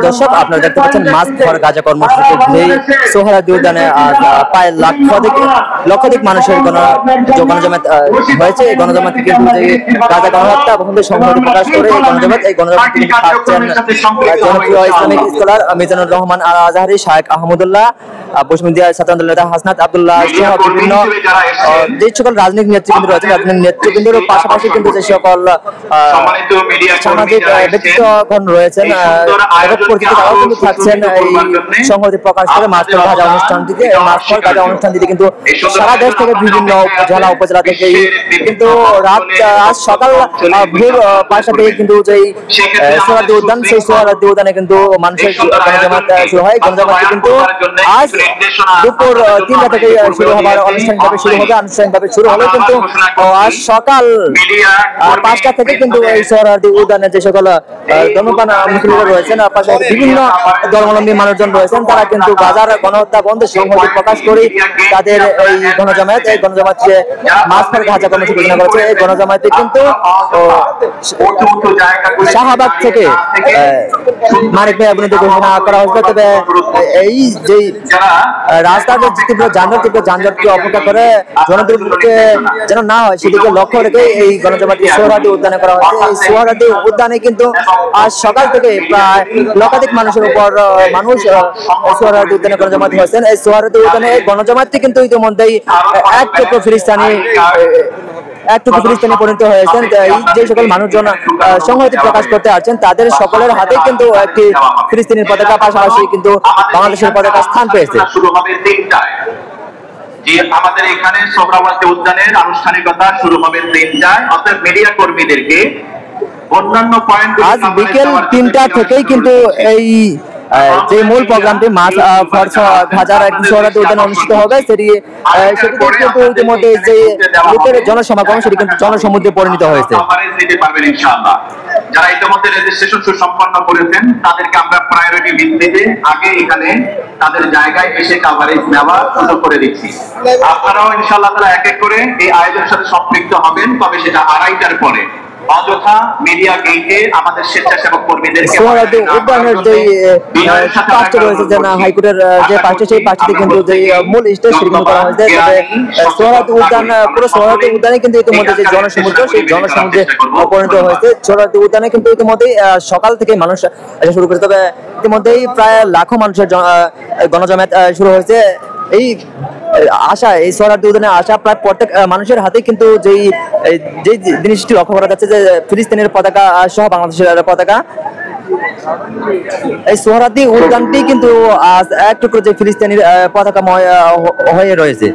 দর্শক আপনারা দেখতে পাচ্ছেন মাস্ক ফর গাজা কর্মসূচিতে ঘিরে সোহরাওয়ার্দী উদ্যানে প্রায় লক্ষাধিক মানুষের গণজমায়েত হয়েছে। এই গণজমায়েত কিন্তু গাজা গণহত্যা বন্ধে সংহতি প্রকাশ করে এই গণজমায়েত থাকছেন জনপ্রিয় ইসলামিক স্কলার মিজানুর রহমান আল আজহারি, শায়েখ আহমদুল্লাহ, বসুমিয়া ছাত্র আন্দোলন নেতা হাসনাত আব্দুল্লাহ সহ বিভিন্ন যে সকল রাজনৈতিক নেতৃবৃন্দ রয়েছে রাজনৈতিক নেতৃবৃন্দের পাশাপাশি কিন্তু যে সকল সামাজিক ব্যক্তিত্বগণ রয়েছেন তারাও কিন্তু থাকছেন এই সংহতি প্রকাশ করে মাস্ক ফর গাজা অনুষ্ঠানটিতে। মাস্ক ফর গাজা অনুষ্ঠানটিতে কিন্তু সারা দেশ থেকে বিভিন্ন জেলা উপজেলা থেকে কিন্তু আজ সকাল ভোর 5টা থেকে কিন্তু যেই সোহরাওয়ার্দী উদ্যান সেই সোহরাওয়ার্দী উদ্যানে কিন্তু মানুষের গণজমায়েত শুরু হয়। গণজমায়েত কিন্তু আজ দুপুর 3টা থেকে শুরু হবার আনুষ্ঠানিকভাবে শুরু হলো কিন্তু আজ সকাল 5টা থেকে কিন্তু এই সোহরাওয়ার্দী উদ্যানে যে সকল ধর্মপ্রাণ মুসলিমরা রয়েছেন পাশাপাশি বিভিন্ন ধর্মাবলম্বী মানুষজন রয়েছেন তারা কিন্তু গাজার গণহত্যা বন্ধে সংহতি প্রকাশ করে তাদের এই গণজমায়েতকে মাস্ক ফর গাজা কর্মসূচি ঘোষণা করেছে। এই গণজমায়েতে কিন্তু শাহবাগ থেকে মানিক ভাই আবুনিতে ঘোষণা করা হয়েছে। তবে এই যে রাস্তার তীব্র যানজটকে অপেক্ষা করে জনদুর্ভোগকে যেন না হয় সেদিকে লক্ষ্য রেখে এই গণজমায়েতটি সোহরাওয়ার্দী উদ্যানে করা হয়েছে। এই সোহরাওয়ার্দী উদ্যানে কিন্তু আজ সকাল থেকে প্রায় লক্ষাধিক মানুষের উপর মানুষ সোহরাওয়ার্দী উদ্যানে গণজমায়েত হয়েছেন। এই সোহরাওয়ার্দী উদ্যানে গণজমায়েতটি কিন্তু ইতিমধ্যেই এক টুকরো ফিলিস্তিনি পরিণত হয়েছেন। যে সকল মানুষজন সংহতি প্রকাশ করতে আসছেন তাদের সকলের হাতে কিন্তু একটি ফিলিস্তিনের পতাকা পাশাপাশি কিন্তু বাংলাদেশের পতাকা স্থান পেয়েছে। যে আমাদের এখানে সোহরাওয়ার্দী উদ্যানের আনুষ্ঠানিকতা শুরু হবে 3টায়। অর্থাৎ মিডিয়া কর্মীদেরকে অন্যান্য পয়েন্ট আজ বিকেল 3টা থেকেই কিন্তু এই যে মূল প্রোগ্রামটি মাস্ক ফর গাজা সোহরাওয়ার্দী উদ্যানে অনুষ্ঠিত হবে সেটিতে কিন্তু ইতিমধ্যে যে লোকের জনসমাগম সেটি কিন্তু জনসমুদ্রে পরিণত হয়েছে। যারা ইতিমধ্যে রেজিস্ট্রেশন সুসম্পন্ন করেছেন তাদেরকে আমরা প্রায়োরিটি ভিত্তিতে আগে এখানে তাদের জায়গায় এসে কভারেজ নেওয়ার সুযোগ করে দিচ্ছি। আপনারাও ইনশাআল্লাহ তাআলা এক এক করে এই আয়োজনের সাথে সম্পৃক্ত হবেন, তবে সেটা 2:30টার পরে অযথা মিডিয়া গেটে আমাদের স্বেচ্ছাসেবক কর্মীদেরকে সোহরাওয়ার্দী উদ্যানের যে পাঁচটি রয়েছে যে হাইকোর্টের যে পাঁচটি সেই পাঁচটিতে কিন্তু যে মূল স্টেজ সেটি করা হয়েছে। তবে সোহরাওয়ার্দী উদ্যান পুরো সোহরাওয়ার্দী উদ্যানে কিন্তু ইতিমধ্যে যে জনসমুদ্র সেই জনসমুদ্রে পরিণত হয়েছে। সোহরাওয়ার্দী উদ্যানে কিন্তু ইতিমধ্যেই সকাল থেকে মানুষ আসা শুরু করেছে। তবে ইতিমধ্যেই প্রায় লাখো মানুষের গণজমায়েত শুরু হয়েছে। এই সোহরাওয়ার্দী উদ্যানে আসা প্রায় প্রত্যেক মানুষের হাতে কিন্তু যে জিনিসটি লক্ষ্য করা যাচ্ছে যে ফিলিস্তিনের পতাকা সহ বাংলাদেশের পতাকা। এই সোহরাওয়ার্দী উদ্যানটি কিন্তু আজ এক টুকরো যে ফিলিস্তিনের পতাকাময় হয়ে রয়েছে।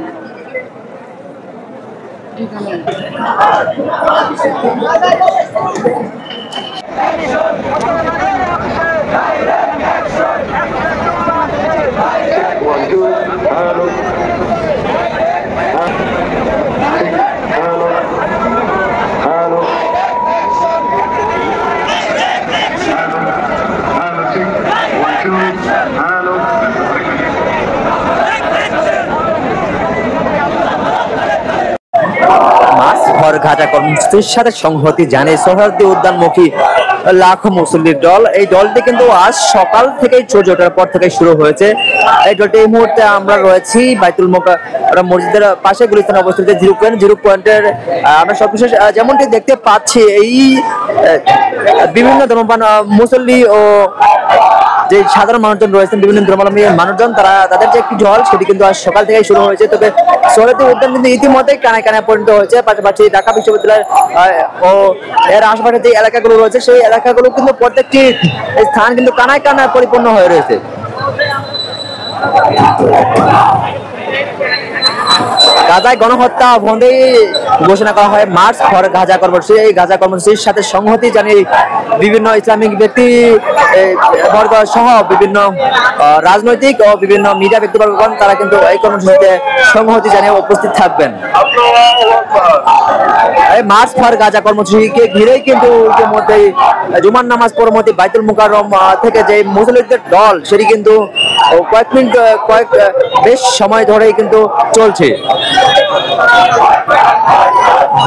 মাস্ক ফর গাজা কর্মসূচির সাথে সংহতি জানিয়ে সোহরাওয়ার্দী উদ্যানমুখী লাখো মুসল্লির দল। এই দলটি কিন্তু আজ সকাল থেকেই সূর্য ওঠার পর থেকে শুরু হয়েছে। এই দলটি এই মুহূর্তে আমরা রয়েছি বাইতুল মোকাররম মসজিদের পাশে গুলিস্তানে অবস্থিত জিরো পয়েন্টের আমরা সবশেষ যেমনটি দেখতে পাচ্ছি এই বিভিন্ন ধর্মপ্রাণ মুসল্লি ও যে সাধারণ মানুষজন রয়েছেন বিভিন্ন ধর্মাবলম্বী মানুষজন তাদের যে একটি ঢল সেটি কিন্তু আজ সকাল থেকেই শুরু হয়েছে। তবে সোহরাওয়ার্দী উদ্যান কিন্তু ইতিমধ্যেই কানায় কানায় পরিণত হয়েছে। পাশাপাশি ঢাকা বিশ্ববিদ্যালয় ও এর আশেপাশে যে এলাকাগুলো রয়েছে সেই এলাকাগুলো কিন্তু প্রত্যেকটি স্থান কিন্তু কানায় কানায় পরিপূর্ণ হয়ে রয়েছে। গাজায় গণহত্যা বন্ধে ঘোষণা করা হয় মার্চ ফর গাজা কর্মসূচি। এই গাজা কর্মসূচির সাথে সংহতি জানিয়ে বিভিন্ন ইসলামিক ব্যক্তি বর্গ সহ বিভিন্ন রাজনৈতিক ও বিভিন্ন মিডিয়া ব্যক্তিবর্গগণ তারা কিন্তু এই কর্মসূচিতে সংহতি জানিয়ে উপস্থিত থাকবেন। এই মার্চ ফর গাজা কর্মসূচিকে ঘিরেই কিন্তু ইতিমধ্যেই জুমার নামাজ পরবর্তী বাইতুল মোকাররম থেকে যে মুসল্লিদের দল সেটি কিন্তু বেশ সময় ধরেই কিন্তু চলছে।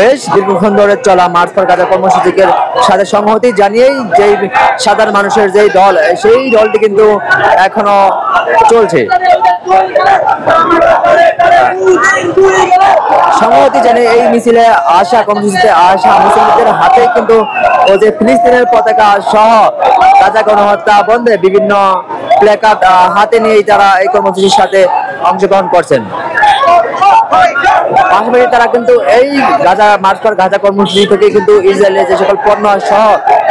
বেশ দীর্ঘক্ষণ ধরে চলা মার্চ ফর গাজা কর্মসূচিকে সাথে সংহতি জানিয়েই যে সাধারণ মানুষের যে দল, সেই দলটি কিন্তু এখনো চলছে। সংহতি জানিয়ে এই মিছিলে আসা, কর্মসূচিতে আসা মুসলিমদের হাতে কিন্তু ও যে ফিলিস্তিনের পতাকা সহ গাজা গণহত্যা বন্ধে বিভিন্ন প্ল্যাকার্ড হাতে নিয়েই তারা এই কর্মসূচির সাথে অংশগ্রহণ করছেন। পাশাপাশি তারা কিন্তু এই গাজা মার্চ ফর গাজা কর্মসূচি থেকে কিন্তু ইসরায়েলের যে সকল পণ্য সহ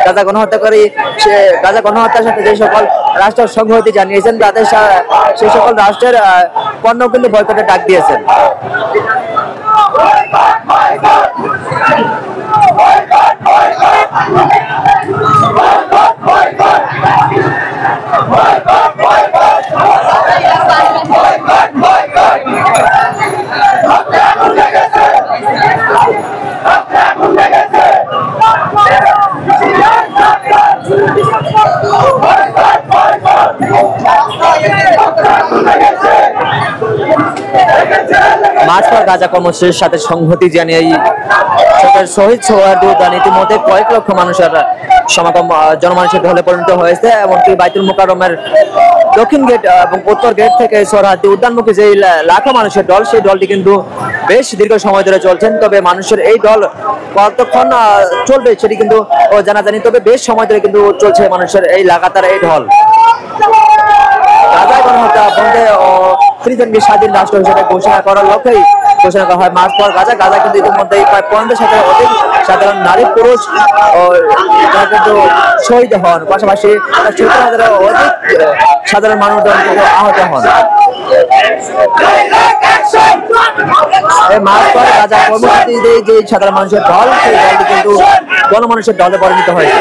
গাজা গণহত্যাকারী, সে গাজা গণহত্যার সাথে যে সকল রাষ্ট্র সংহতি জানিয়েছেন, তাদের সেই সকল রাষ্ট্রের পণ্য কিন্তু বয়কটের ডাক দিয়েছেন। মার্চ ফর গাজা কর্মসূচির সাথে সংহতি জানিয়ে শহীদ সোহরাওয়ার্দী উদ্যান ইতিমধ্যে কয়েক লক্ষ মানুষের সমাগম জনমানুষের ঢলে পরিণত হয়েছে। এমনকি বাইতুল মুকাররমের দক্ষিণ গেট এবং উত্তর গেট থেকে সোহরাওয়ার্দী উদ্যানমুখী যে লাখো মানুষের দল, সেই দলটি কিন্তু বেশ দীর্ঘ সময় ধরে চলছেন। তবে মানুষের এই দল কতক্ষণ চলবে সেটি কিন্তু জানাজানি, তবে বেশ সময় ধরে কিন্তু চলছে মানুষের এই লাগাতার এই ঢল। গাজা গণহত্যা বন্ধে ও ফিলিস্তিনকে স্বাধীন রাষ্ট্র হিসেবে ঘোষণা করার লক্ষ্যেই ঘোষণা করা হয় মার্চ ফর গাজা। গাজা কিন্তু ইতিমধ্যেই প্রায় 50,000-এর অধিক সাধারণ নারী পুরুষ কিন্তু শহীদ হন, পাশাপাশি 70,000-এর অধিক সাধারণ মানুষজন কিন্তু আহত হন। এই মার্চ ফর গাজা কর্মসূচিতে যে সাধারণ মানুষের দল, সেই দলটি কিন্তু গণমানুষের দলে পরিণত হয়েছে।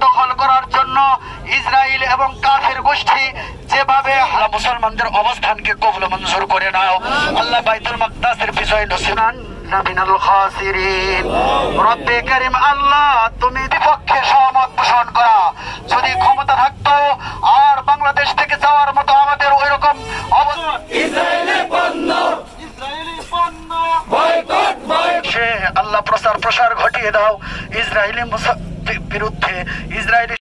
দখল করার জন্য ইসরায়েল এবং কাফের গোষ্ঠী যেভাবে মুসলমানদের অবস্থানকে কবুল মঞ্জুর করে নাও। আল্লাহ বাইতুল মাকদাসের বিষয় নসিনান নাবিনাল খাসিরিন। রব্বে কারীম আল্লাহ, তুমি বিপক্ষে সহমত পোষণ করা। যদি ক্ষমতা থাকতো আর বাংলাদেশ থেকে যাওয়ার মতো আমাদের ওইরকম অবস্থা, ইসরায়েলি পণ্য বয়কট আল্লাহ প্রসার ঘটিয়ে দাও ইসরায়েলি বিরুদ্ধে। ইসরায়েলি